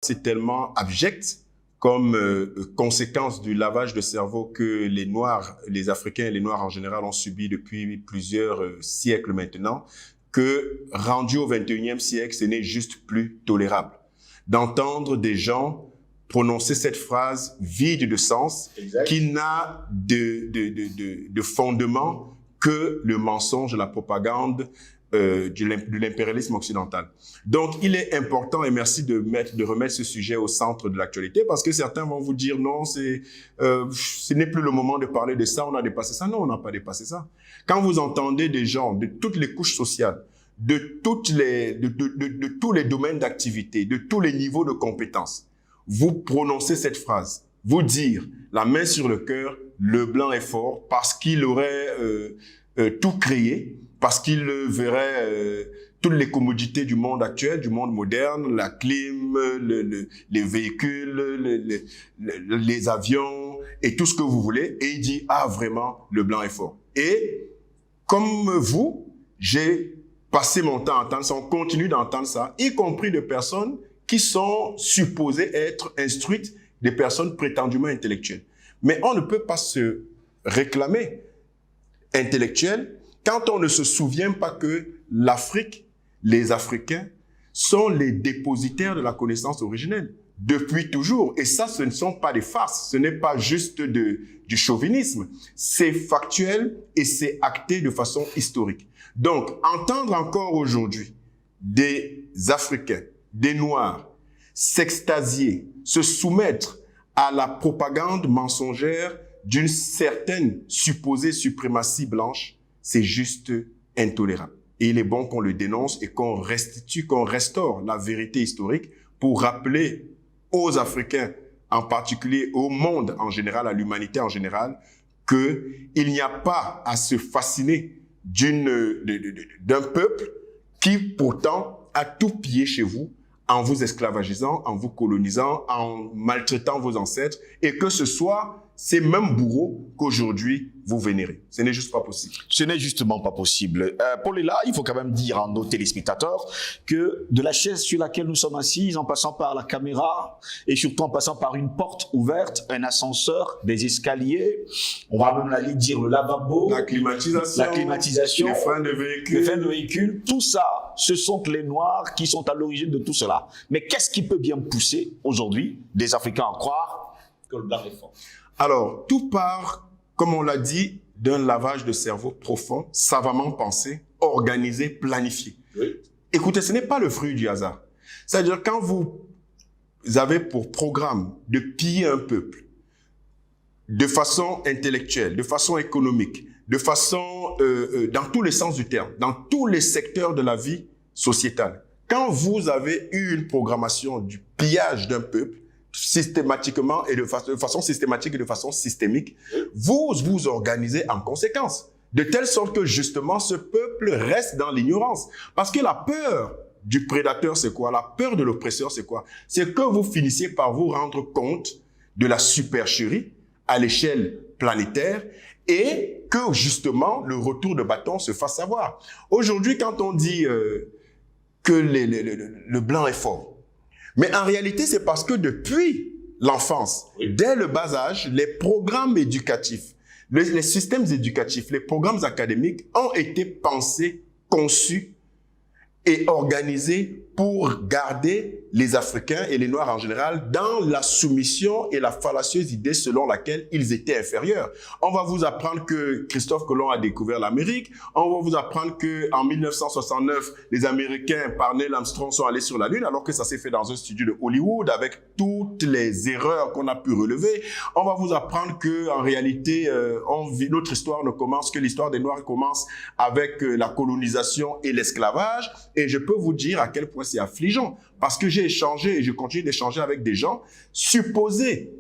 C'est tellement abject comme conséquence du lavage de cerveau que les Noirs, les Africains et les Noirs en général ont subi depuis plusieurs siècles maintenant, que rendu au XXIe siècle, ce n'est juste plus tolérable d'entendre des gens prononcer cette phrase vide de sens, qui n'a de fondement que le mensonge, la propagande de l'impérialisme occidental. Donc, il est important, et merci de remettre ce sujet au centre de l'actualité, parce que certains vont vous dire non, ce n'est plus le moment de parler de ça, on a dépassé ça. Non, on n'a pas dépassé ça. Quand vous entendez des gens de toutes les couches sociales, de tous les domaines d'activité, de tous les niveaux de compétences, vous prononcez cette phrase, vous dire, la main sur le cœur, le blanc est fort, parce qu'il aurait tout créé, parce qu'il verrait toutes les commodités du monde actuel, du monde moderne, la clim, les véhicules, les avions et tout ce que vous voulez. Et il dit, ah vraiment, le blanc est fort. Et comme vous, j'ai passé mon temps à entendre ça, on continue d'entendre ça, y compris de personnes qui sont supposées être instruites, des personnes prétendument intellectuelles. Mais on ne peut pas se réclamer intellectuel quand on ne se souvient pas que l'Afrique, les Africains, sont les dépositaires de la connaissance originelle, depuis toujours. Et ça, ce ne sont pas des farces, ce n'est pas juste du chauvinisme. C'est factuel et c'est acté de façon historique. Donc, entendre encore aujourd'hui des Africains, des Noirs, s'extasier, se soumettre à la propagande mensongère d'une certaine supposée suprématie blanche, c'est juste intolérable. Et il est bon qu'on le dénonce et qu'on restitue, qu'on restaure la vérité historique pour rappeler aux Africains, en particulier au monde en général, à l'humanité en général, qu'il n'y a pas à se fasciner d'un peuple qui pourtant a tout pillé chez vous en vous esclavagisant, en vous colonisant, en maltraitant vos ancêtres, et que ce soit ces mêmes bourreaux qu'aujourd'hui vous vénérez. Ce n'est juste pas possible. Ce n'est justement pas possible. Paul est là, il faut quand même dire à nos téléspectateurs que de la chaise sur laquelle nous sommes assis, en passant par la caméra et surtout en passant par une porte ouverte, un ascenseur, des escaliers, on va même aller dire le lavabo, la climatisation, les freins de véhicule, tout ça, ce sont les Noirs qui sont à l'origine de tout cela. Mais qu'est-ce qui peut bien pousser aujourd'hui des Africains à croire que le blanc est fort? Alors, tout part, comme on l'a dit, d'un lavage de cerveau profond, savamment pensé, organisé, planifié. Oui. Écoutez, ce n'est pas le fruit du hasard. C'est-à-dire, quand vous avez pour programme de piller un peuple de façon intellectuelle, de façon économique, de façon, dans tous les sens du terme, dans tous les secteurs de la vie sociétale, quand vous avez eu une programmation du pillage d'un peuple, systématiquement et de façon systématique et de façon systémique, vous vous organisez en conséquence, de telle sorte que justement ce peuple reste dans l'ignorance. Parce que la peur du prédateur, c'est quoi? La peur de l'oppresseur, c'est quoi? C'est que vous finissiez par vous rendre compte de la supercherie à l'échelle planétaire et que justement le retour de bâton se fasse savoir. Aujourd'hui, quand on dit que le blanc est fort, mais en réalité, c'est parce que depuis l'enfance, dès le bas âge, les programmes éducatifs, les systèmes éducatifs, les programmes académiques ont été pensés, conçus et organisés pour garder les Africains et les Noirs en général dans la soumission et la fallacieuse idée selon laquelle ils étaient inférieurs. On va vous apprendre que Christophe Colomb a découvert l'Amérique. On va vous apprendre que en 1969, les Américains par Neil Armstrong sont allés sur la Lune, alors que ça s'est fait dans un studio de Hollywood avec toutes les erreurs qu'on a pu relever. On va vous apprendre que en réalité, notre histoire ne commence que l'histoire des Noirs commence avec la colonisation et l'esclavage. Et je peux vous dire à quel point c'est affligeant. Parce que j'ai échangé et je continue d'échanger avec des gens supposés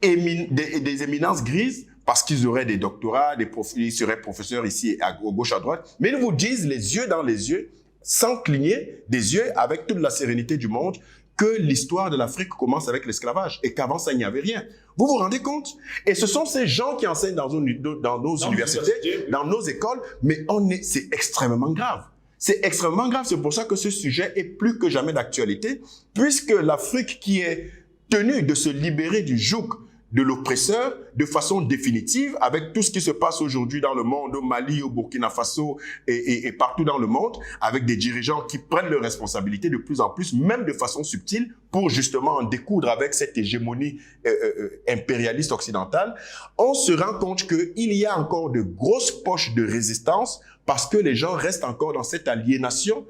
des éminences grises parce qu'ils auraient des doctorats, ils seraient professeurs ici à gauche, à droite. Mais ils vous disent les yeux dans les yeux, sans cligner des yeux, avec toute la sérénité du monde, que l'histoire de l'Afrique commence avec l'esclavage et qu'avant ça, il n'y avait rien. Vous vous rendez compte? Et ce sont ces gens qui enseignent dans nos universités, dans nos écoles, mais c'est extrêmement grave. C'est extrêmement grave. C'est pour ça que ce sujet est plus que jamais d'actualité, puisque l'Afrique qui est tenue de se libérer du joug de l'oppresseur de façon définitive, avec tout ce qui se passe aujourd'hui dans le monde, au Mali, au Burkina Faso et partout dans le monde, avec des dirigeants qui prennent leurs responsabilités de plus en plus, même de façon subtile, pour justement en découdre avec cette hégémonie impérialiste occidentale, on se rend compte qu'il y a encore de grosses poches de résistance parce que les gens restent encore dans cette aliénation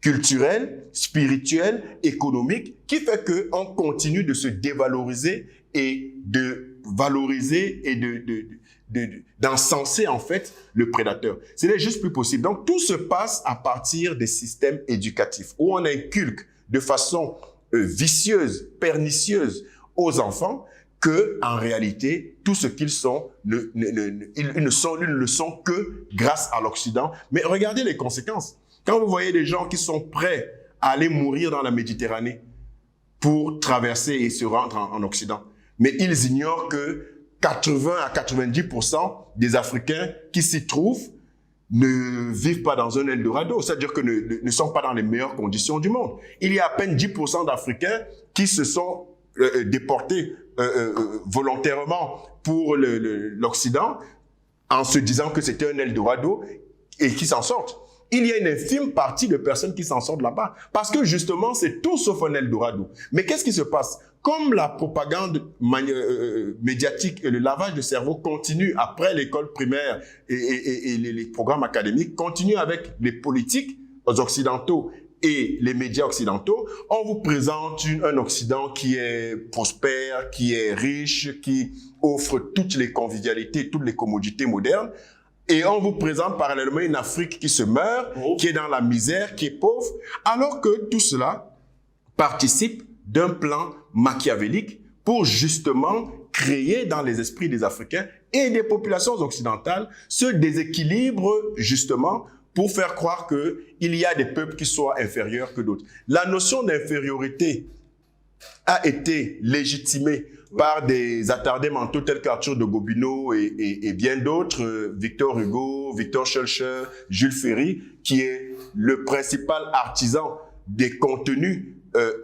culturelle, spirituelle, économique, qui fait qu'on continue de se dévaloriser et de valoriser et d'encenser en fait le prédateur. Ce n'est juste plus possible. Donc tout se passe à partir des systèmes éducatifs où on inculque de façon vicieuse, pernicieuse aux enfants que en réalité tout ce qu'ils sont, ils ne le sont que grâce à l'Occident. Mais regardez les conséquences. Quand vous voyez des gens qui sont prêts à aller mourir dans la Méditerranée pour traverser et se rendre en Occident, mais ils ignorent que 80 à 90% des Africains qui s'y trouvent ne vivent pas dans un Eldorado, c'est-à-dire que ne sont pas dans les meilleures conditions du monde. Il y a à peine 10% d'Africains qui se sont déportés volontairement pour l'Occident en se disant que c'était un Eldorado et qui s'en sortent. Il y a une infime partie de personnes qui s'en sortent là-bas parce que justement, c'est tout sauf un Eldorado. Mais qu'est-ce qui se passe? Comme la propagande médiatique et le lavage de cerveau continue après l'école primaire et les programmes académiques, continue avec les politiques occidentaux et les médias occidentaux, on vous présente un Occident qui est prospère, qui est riche, qui offre toutes les convivialités, toutes les commodités modernes. Et on vous présente parallèlement une Afrique qui se meurt, qui est dans la misère, qui est pauvre, alors que tout cela participe d'un plan machiavélique pour justement créer dans les esprits des Africains et des populations occidentales ce déséquilibre justement pour faire croire qu'il y a des peuples qui soient inférieurs que d'autres. La notion d'infériorité a été légitimée par des attardés mentaux tels qu'Arthur de Gobineau et bien d'autres, Victor Hugo, Victor Schœlcher, Jules Ferry, qui est le principal artisan des contenus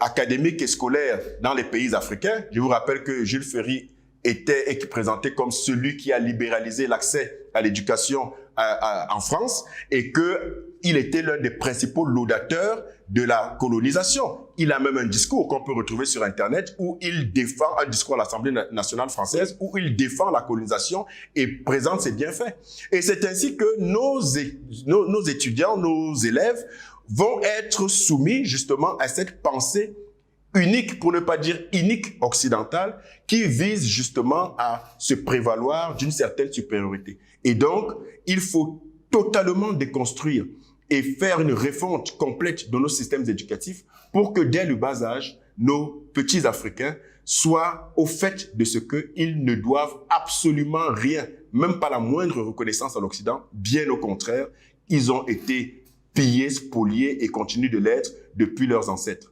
académiques et scolaires dans les pays africains. Je vous rappelle que Jules Ferry était et qui présentait comme celui qui a libéralisé l'accès à l'éducation en France et qu'il était l'un des principaux laudateurs de la colonisation. Il a même un discours qu'on peut retrouver sur Internet où il défend, un discours à l'Assemblée nationale française, où il défend la colonisation et présente ses bienfaits. Et c'est ainsi que nos étudiants, nos élèves vont être soumis justement à cette pensée unique, pour ne pas dire inique occidentale, qui vise justement à se prévaloir d'une certaine supériorité. Et donc, il faut totalement déconstruire et faire une refonte complète de nos systèmes éducatifs pour que dès le bas âge, nos petits Africains soient au fait de ce qu'ils ne doivent absolument rien, même pas la moindre reconnaissance à l'Occident. Bien au contraire, ils ont été pillés, spoliés et continuent de l'être depuis leurs ancêtres.